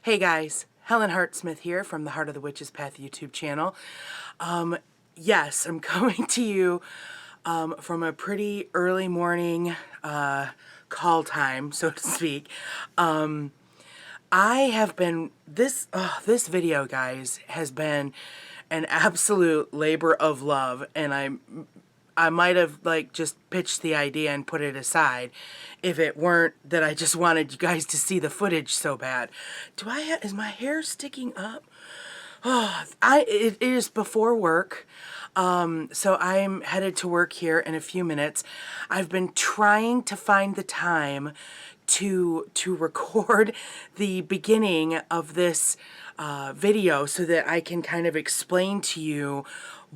Hey guys, Helen Hartsmith here from the Heart of the Witch's Path YouTube channel. Yes, I'm coming to you from a pretty early morning call time, so to speak. I have been, this video, guys, has been an absolute labor of love, and I might have just pitched the idea and put it aside if it weren't that I just wanted you guys to see the footage so bad. Is my hair sticking up? Oh, it is before work. So I'm headed to work here in a few minutes. I've been trying to find the time to record the beginning of this video so that I can kind of explain to you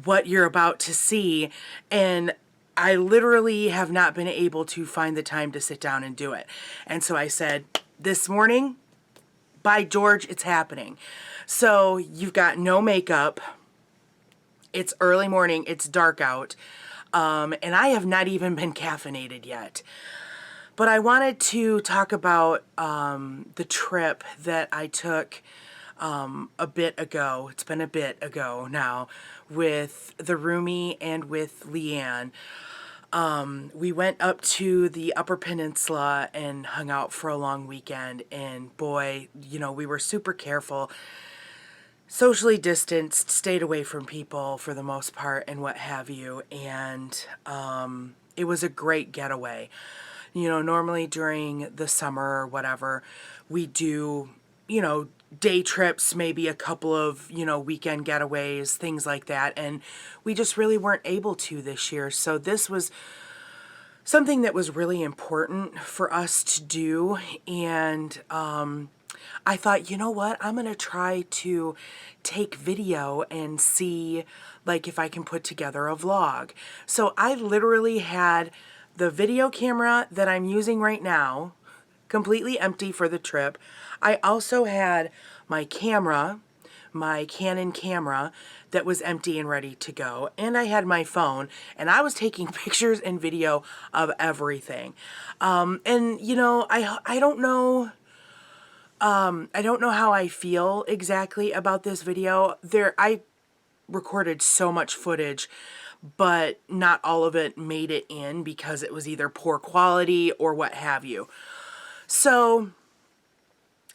what you're about to see, and I literally have not been able to find the time to sit down and do it. And so I said, this morning, by George, it's happening. So you've got no makeup. It's early morning. It's dark out. And I have not even been caffeinated yet. But I wanted to talk about the trip that I took a bit ago. It's been a bit ago now, with the roomie and with Leanne. We went up to the Upper Peninsula and hung out for a long weekend, and boy, you know, we were super careful, socially distanced, stayed away from people for the most part and what have you, and it was a great getaway. You know, normally during the summer or whatever, we do, you know, day trips, maybe a couple of, you know, weekend getaways, things like that, and we just really weren't able to this year. So this was something that was really important for us to do, and I thought, you know what, I'm gonna try to take video and see like if I can put together a vlog. So I literally had the video camera that I'm using right now completely empty for the trip. I also had my camera, my Canon camera, that was empty and ready to go, and I had my phone, and I was taking pictures and video of everything. And you know, I don't know, I don't know how I feel exactly about this video. I recorded so much footage, but not all of it made it in because it was either poor quality or what have you. So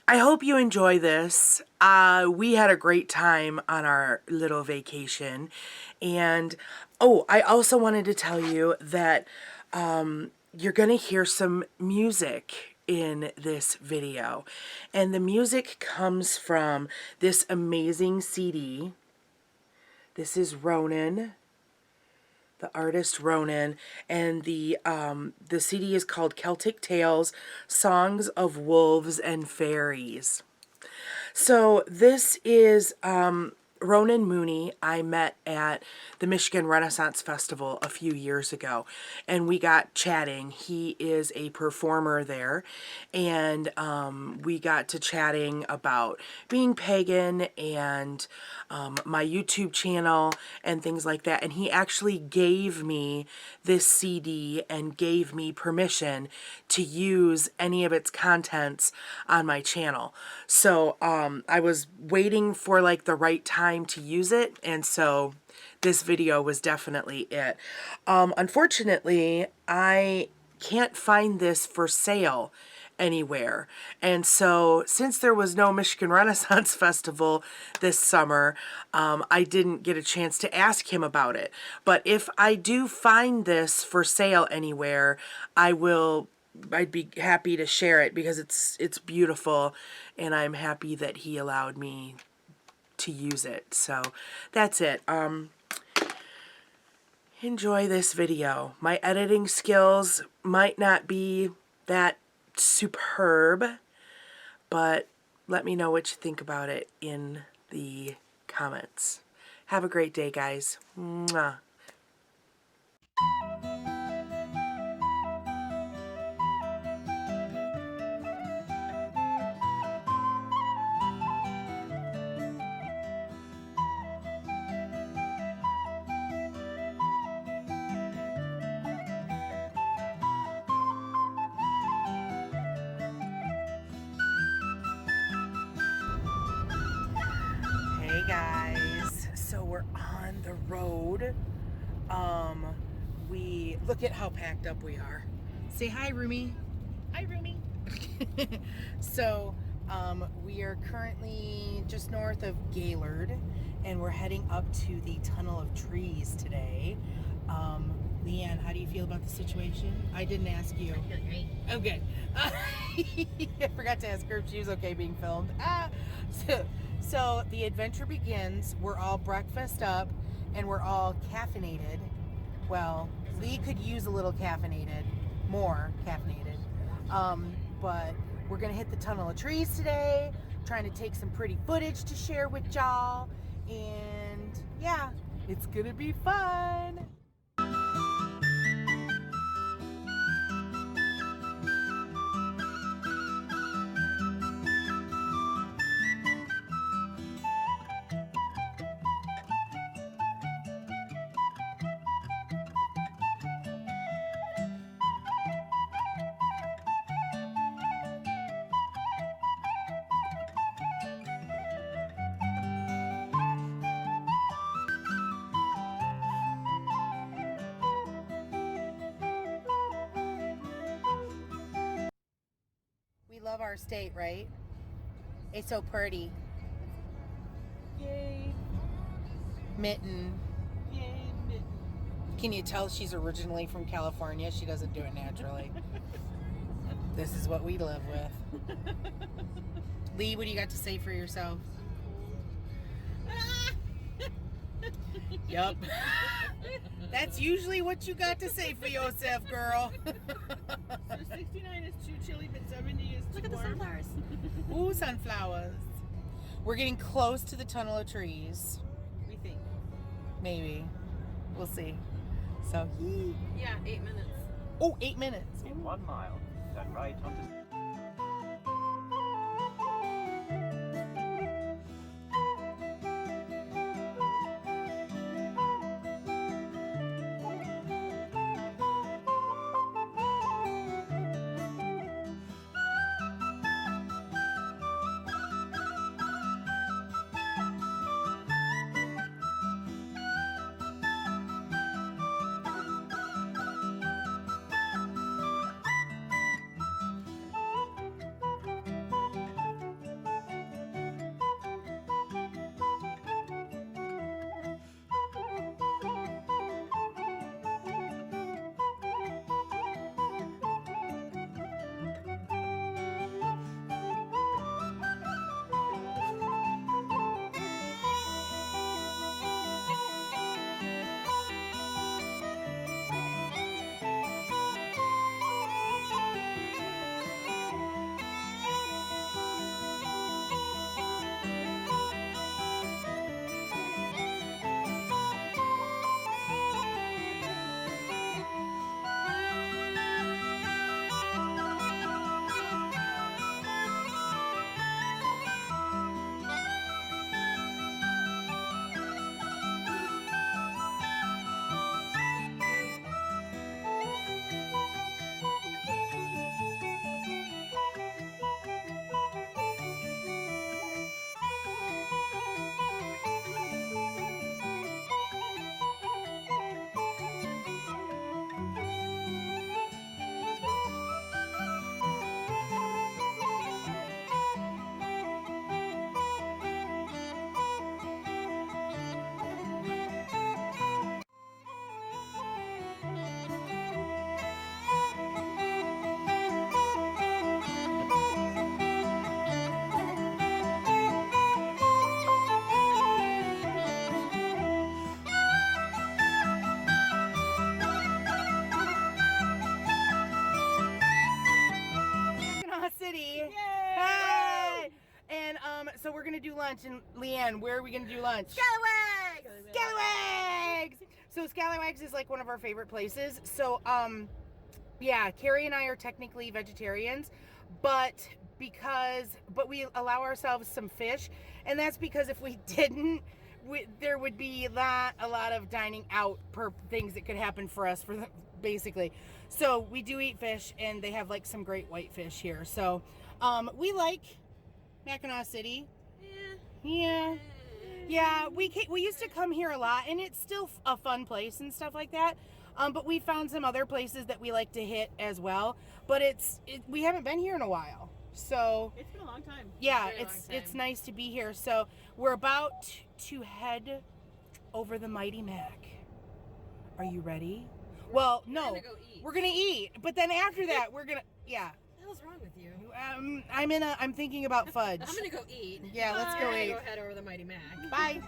I hope you enjoy this. We had a great time on our little vacation. And, oh, I also wanted to tell you that you're going to hear some music in this video. And the music comes from this amazing CD. This is Ronin, the artist Ronin, and the CD is called Celtic Tales, Songs of Wolves and Fairies. So this is Ronin Mooney. I met at the Michigan Renaissance Festival a few years ago, and we got chatting. He is a performer there, and we got to chatting about being pagan and my YouTube channel and things like that. And he actually gave me this CD and gave me permission to use any of its contents on my channel. So I was waiting for like the right time to use it, and so this video was definitely it. Unfortunately, I can't find this for sale anywhere, and so since there was no Michigan Renaissance Festival this summer, I didn't get a chance to ask him about it. But if I do find this for sale anywhere, I'd be happy to share it because it's beautiful, and I'm happy that he allowed me to use it. So that's it. Enjoy this video. My editing skills might not be that superb, but let me know what you think about it in the comments. Have a great day, guys. Mwah. road. We look at how packed up we are. Say hi, Rumi. Hi, Rumi. So, we are currently just north of Gaylord, and we're heading up to the Tunnel of Trees today. Leanne, how do you feel about the situation? I didn't ask you. I feel great. Okay. I forgot to ask her if she was okay being filmed. So the adventure begins. We're all breakfast up, and we're all caffeinated. Well, Lee could use a little more caffeinated. But we're gonna hit the Tunnel of Trees today, trying to take some pretty footage to share with y'all, and yeah, it's gonna be fun. We love our state, right? It's so pretty. Yay. Mitten. Yay, mitten. Can you tell she's originally from California? She doesn't do it naturally. This is what we live with. Lee, what do you got to say for yourself? Yup. That's usually what you got to say for yourself, girl. So 69 is too chilly, but 70 is too Look at the warm. sunflowers. Ooh, sunflowers. We're getting close to the Tunnel of Trees. We think. Maybe. We'll see. So, Yeah, 8 minutes. oh, 8 minutes. In 1 mile, turn right onto... So we're gonna do lunch, and Leanne, where are we gonna do lunch? Scallywags! Scallywags! So Scallywags is like one of our favorite places. So yeah, Carrie and I are technically vegetarians, but we allow ourselves some fish, and that's because if we didn't, there would be not a lot of dining out per things that could happen for us basically. So we do eat fish, and they have like some great white fish here. So we like Mackinac City. Yeah. Yeah, we used to come here a lot, and it's still a fun place and stuff like that. But we found some other places that we like to hit as well. But we haven't been here in a while, so It's been a long time. yeah, Very long time. it's nice to be here. So we're about to head over the Mighty Mac. Are you ready? Well, no, gonna go eat. we're gonna eat, but then after that, we're gonna yeah. What the hell's wrong with you? I'm thinking about fudge. I'm gonna go eat. Yeah, let's go I'm gonna eat. go head over the Mighty Mac. Bye.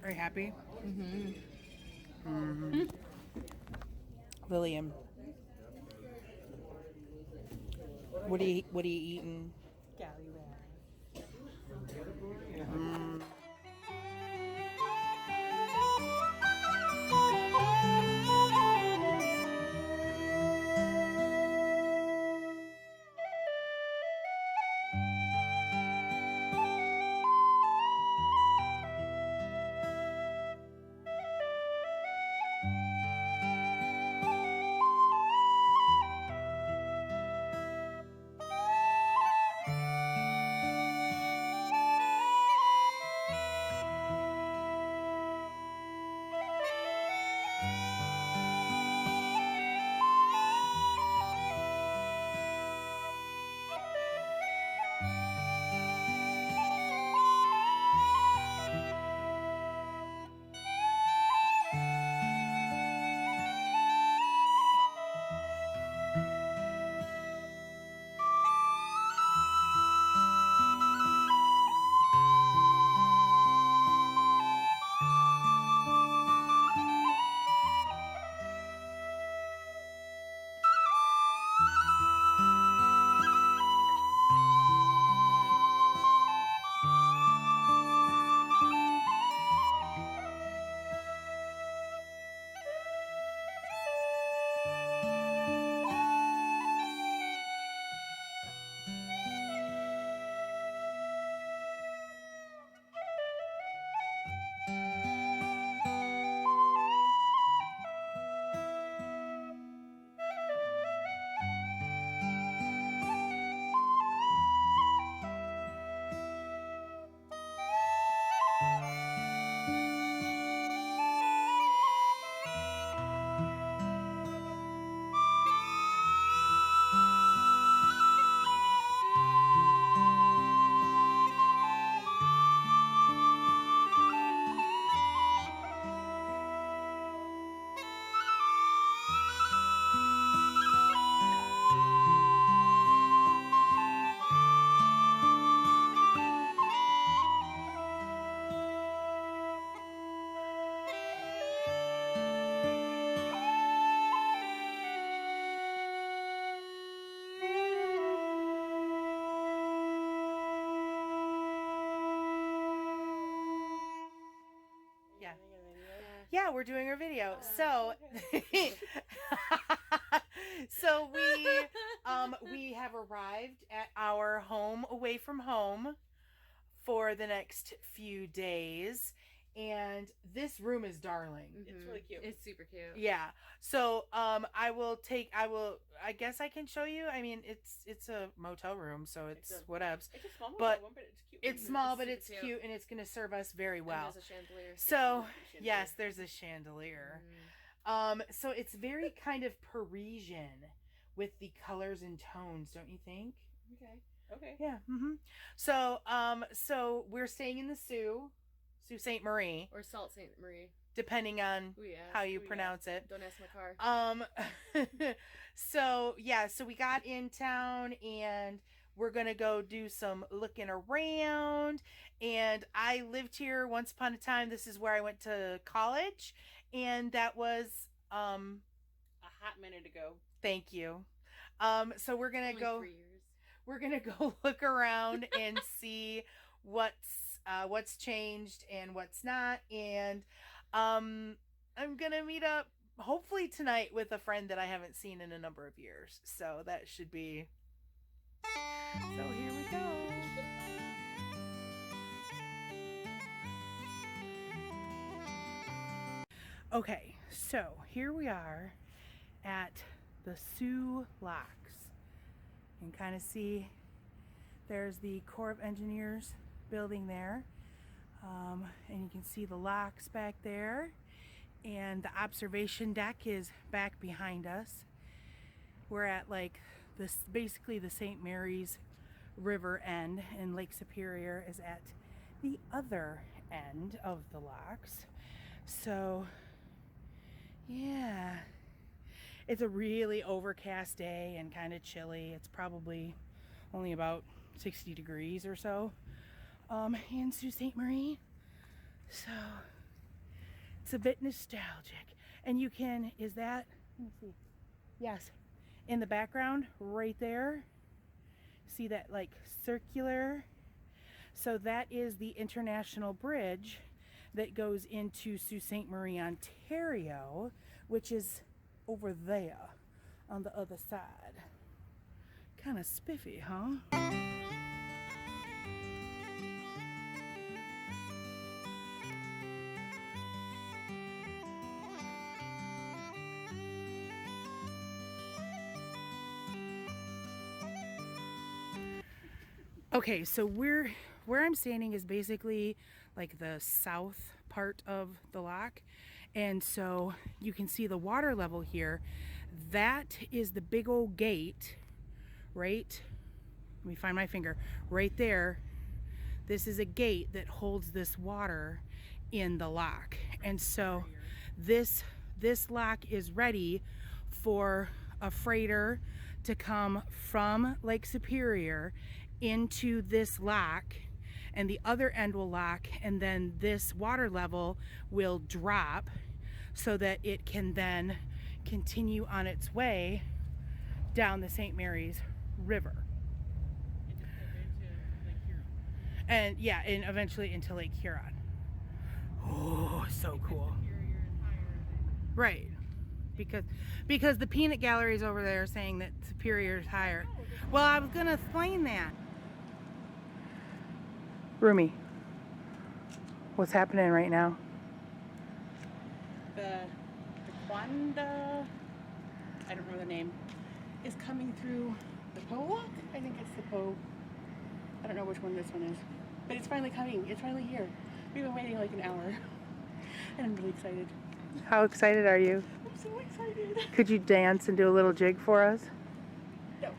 Are you happy? Lillian, what are you eating? Yeah, we're doing our video. So so we have arrived at our home away from home for the next few days, and this room is darling. It's really cute. It's super cute. Yeah. So I guess I can show you. I mean, it's a motel room, so it's whatevs. It's a small But one, but it's cute. It's small, but super it's cute. cute, and it's going to serve us very well. And there's a chandelier. So, yes, there's a chandelier. So it's very kind of Parisian with the colors and tones, don't you think? Okay. Yeah. So we're staying in the Sault Ste. Marie, Or Salt Ste. Marie. depending on Ooh, yeah. how you Ooh, pronounce it. Don't ask my car. So we got in town, and we're gonna go do some looking around. And I lived here once upon a time. This is where I went to college, and that was A hot minute ago. thank you. So we're gonna Only go 3 years. we're gonna go look around and see what's changed and what's not. And I'm gonna meet up hopefully tonight with a friend that I haven't seen in a number of years. So that should be. So here we go. Okay, so here we are at the Sioux Locks. You can kind of see there's the Corps of Engineers building there. And you can see the locks back there. And the observation deck is back behind us. We're at like this, basically the St. Mary's River end, and Lake Superior is at the other end of the locks. So yeah, it's a really overcast day and kind of chilly. It's probably only about 60 degrees or so in Sault Ste. Marie. So it's a bit nostalgic. And you can, is that, let me see. Yes, in the background right there, see that like circular? So that is the International Bridge that goes into Sault Ste. Marie, Ontario, which is over there on the other side. Kind of spiffy, huh? Okay, so where I'm standing is basically like the south part of the lock. And so you can see the water level here. That is the big old gate, right? Let me find my finger. Right there. This is a gate that holds this water in the lock. And so this lock is ready for a freighter to come from Lake Superior into this lock, and the other end will lock, and then this water level will drop so that it can then continue on its way down the St. Mary's River. And yeah, and eventually into Lake Huron. Oh, so cool. Right. Because the peanut gallery is over there saying that Superior is higher. Well, I was going to explain that. Rumi, what's happening right now? The Quanda, I don't remember the name, is coming through the Poe Lock. I think it's the Poe. I don't know which one this one is. But it's finally coming. It's finally here. We've been waiting like an hour. And I'm really excited. How excited are you? I'm so excited. Could you dance and do a little jig for us? No.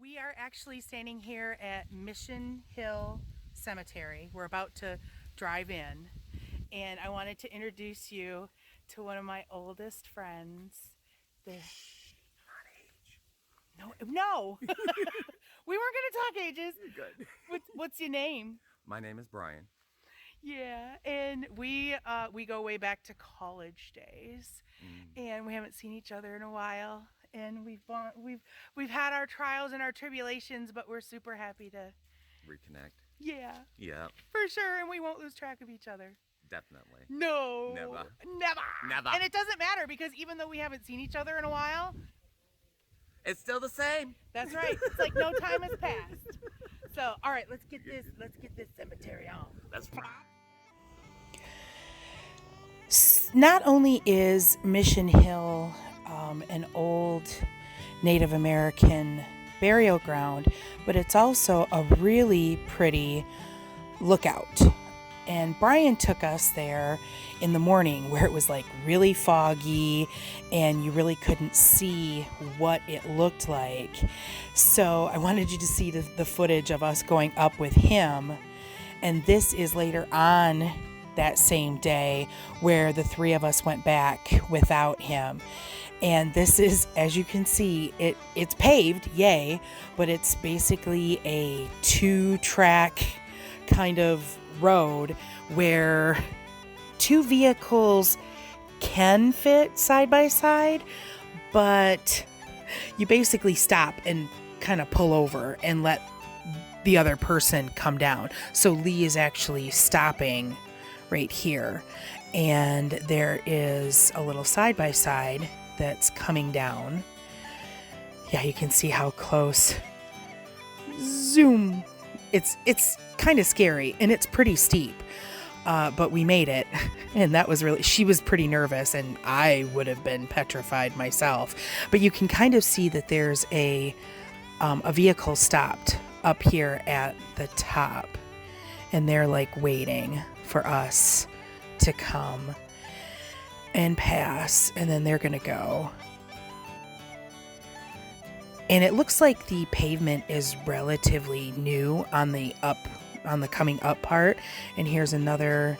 We are actually standing here at Mission Hill Cemetery. We're about to drive in, and I wanted to introduce you to one of my oldest friends. Not age. No. We weren't going to talk ages. You're good. What's your name? My name is Brian. Yeah, and we go way back to college days, and we haven't seen each other in a while. And we've had our trials and our tribulations, but we're super happy to Reconnect. yeah, Yeah, for sure. And we won't lose track of each other. definitely. No, Never. never. And it doesn't matter because even though we haven't seen each other in a while, It's still the same. that's right. It's like no time has passed. So, all right, let's get this cemetery on. That's Not only is Mission Hill an old Native American burial ground, but it's also a really pretty lookout. And Brian took us there in the morning where it was like really foggy and you really couldn't see what it looked like. So I wanted you to see the footage of us going up with him. And this is later on that same day where the three of us went back without him. And this is, as you can see, it's paved, yay, but it's basically a 2-track kind of road where 2 vehicles can fit side by side, but you basically stop and kind of pull over and let the other person come down. So Lee is actually stopping right here, and there is a little side by side that's coming down. Yeah, you can see how close. Zoom. It's kind of scary and it's pretty steep, but we made it, and that was really. She was pretty nervous, and I would have been petrified myself. But you can kind of see that there's a vehicle stopped up here at the top, and they're like waiting for us to come and pass, and then they're gonna go. And it looks like the pavement is relatively new on the coming up part. And here's another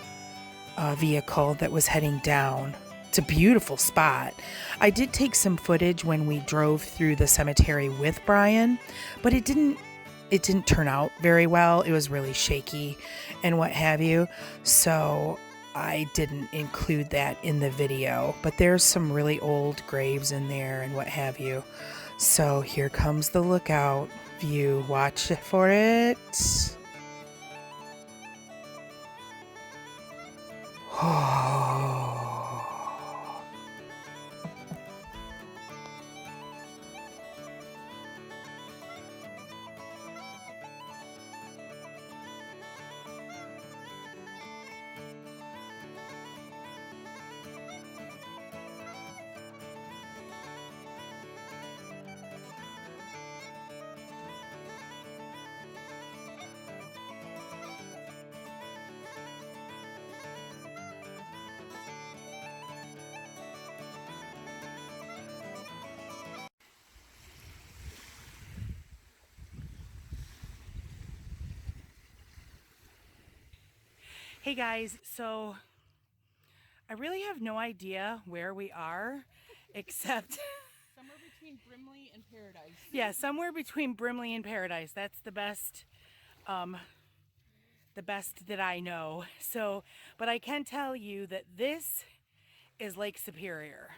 vehicle that was heading down. It's a beautiful spot. I did take some footage when we drove through the cemetery with Brian, but it didn't turn out very well. It was really shaky and what have you. So I didn't include that in the video, but there's some really old graves in there and what have you. So here comes the lookout view. Watch for it. Oh. Hey guys, so I really have no idea where we are, except Somewhere between Brimley and Paradise. yeah, somewhere between Brimley and Paradise. That's the best that I know. So, but I can tell you that this is Lake Superior,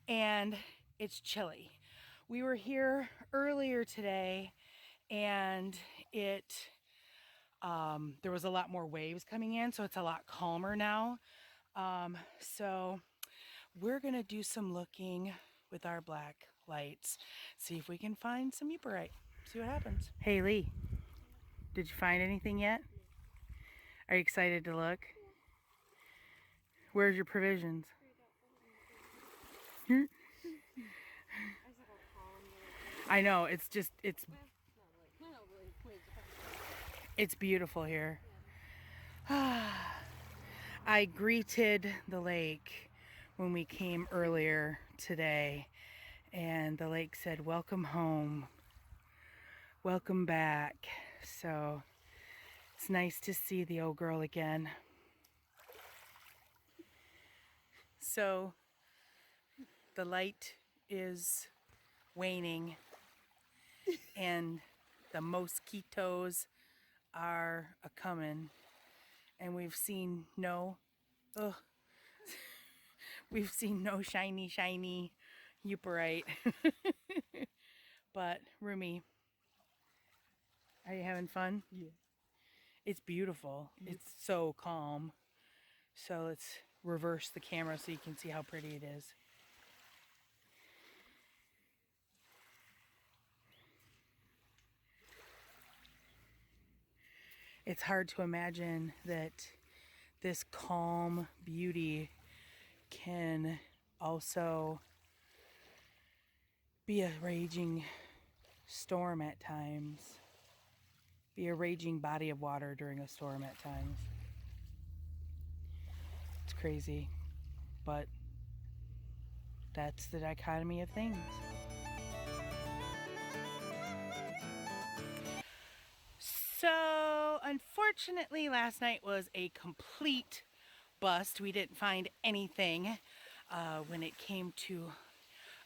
and it's chilly. We were here earlier today, and there was a lot more waves coming in, so it's a lot calmer now. So we're gonna do some looking with our black lights, see if we can find some euphorite, see what happens. Hey Lee, did you find anything yet? Are you excited to look? Where's your provisions? I know, it's beautiful here. I greeted the lake when we came earlier today, and the lake said, "Welcome home, welcome back." So it's nice to see the old girl again. So the light is waning and the mosquitoes are a-coming, and we've seen no, ugh, we've seen no shiny Euparite. But Rumi, are you having fun? Yeah. It's beautiful. It's so calm. So let's reverse the camera so you can see how pretty it is. It's hard to imagine that this calm beauty can also be a raging storm at times. Be a raging body of water during a storm at times. It's crazy, but that's the dichotomy of things. So, unfortunately, last night was a complete bust. We didn't find anything when it came to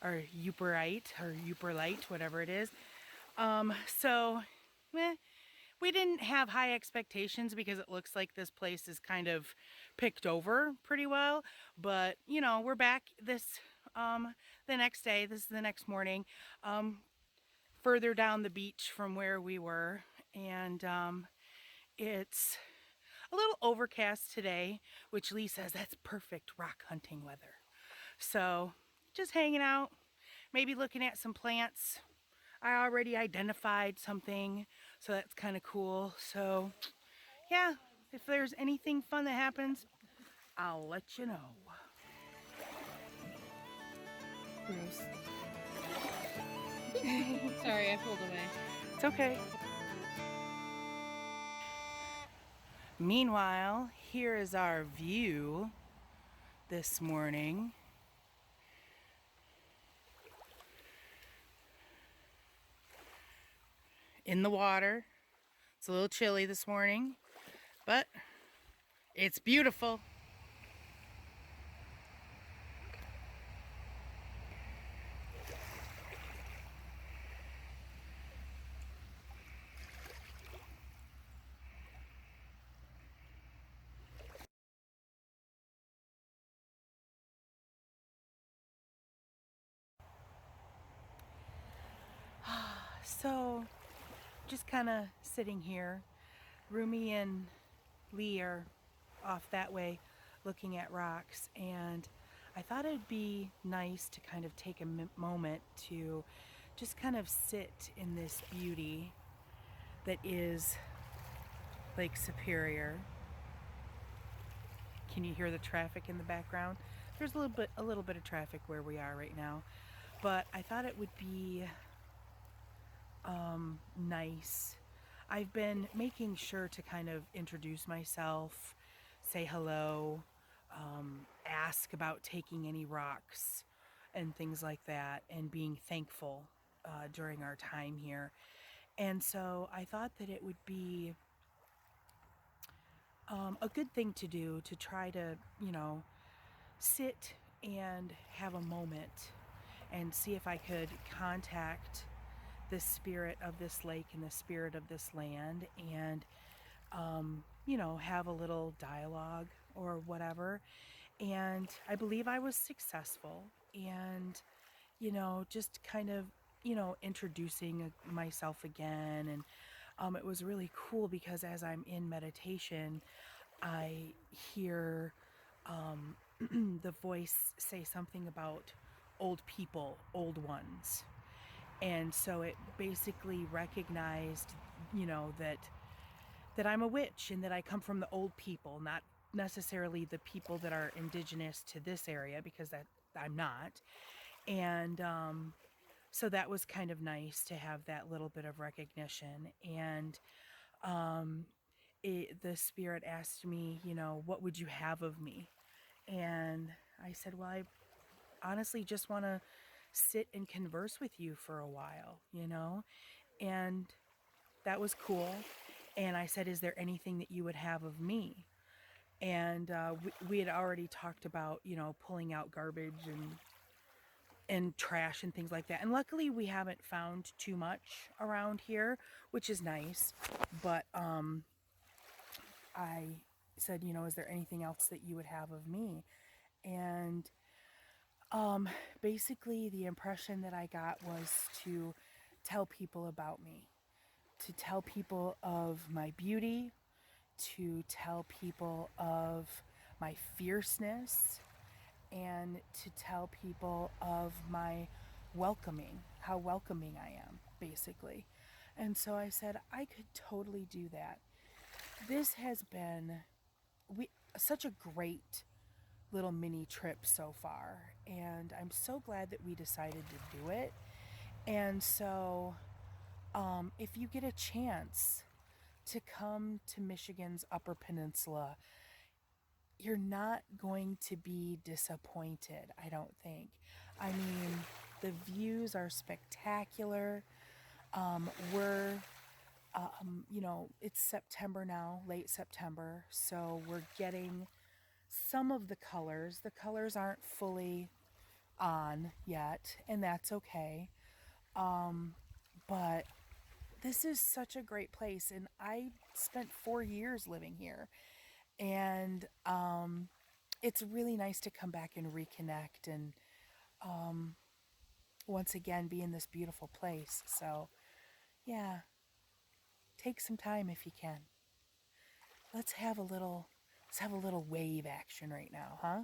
our Euparite or Euparlite, whatever it is. We didn't have high expectations because it looks like this place is kind of picked over pretty well. But, you know, we're back the next day. This is the next morning, further down the beach from where we were. And it's a little overcast today, which Lee says that's perfect rock hunting weather. So just hanging out, maybe looking at some plants. I already identified something, so that's kind of cool. So yeah, if there's anything fun that happens, I'll let you know. Gross. Sorry, I pulled away. It's okay. Meanwhile, here is our view this morning. In the water. It's a little chilly this morning, but it's beautiful. So, just kind of sitting here. Rumi and Lee are off that way looking at rocks, and I thought it'd be nice to kind of take a moment to just kind of sit in this beauty that is Lake Superior. Can you hear the traffic in the background? There's a little bit of traffic where we are right now, but I thought it would be nice. I've been making sure to kind of introduce myself, say hello, ask about taking any rocks and things like that, and being thankful during our time here. And so I thought that it would be a good thing to do to try to, you know, sit and have a moment and see if I could contact the spirit of this lake and the spirit of this land, and you know, have a little dialogue or whatever. And I believe I was successful, and you know, just kind of, you know, introducing myself again. And it was really cool because as I'm in meditation, I hear the voice say something about old people, old ones. And so it basically recognized, you know, that I'm a witch and that I come from the old people, not necessarily the people that are indigenous to this area, because that I'm not. And so that was kind of nice to have that little bit of recognition. And the spirit asked me, you know, what would you have of me? And I said, well, I honestly just want to sit and converse with you for a while, you know? And that was cool. And I said, is there anything that you would have of me? And we had already talked about, you know, pulling out garbage and trash and things like that. And luckily we haven't found too much around here, which is nice. But I said, you know, is there anything else that you would have of me? And basically the impression that I got was to tell people about me, to tell people of my beauty, to tell people of my fierceness, and to tell people of my welcoming, how welcoming I am, basically. And so I said, I could totally do that. This has been such a great little mini trip so far, and I'm so glad that we decided to do it. And so, if you get a chance to come to Michigan's Upper Peninsula, you're not going to be disappointed, I don't think. I mean, the views are spectacular. We're, you know, it's September now, late September, so we're getting some of the colors. The colors aren't fully on yet, and that's okay. But this is such a great place, and I spent 4 years living here, and it's really nice to come back and reconnect and once again be in this beautiful place. So yeah, take some time if you can. Let's have a little wave action right now, huh?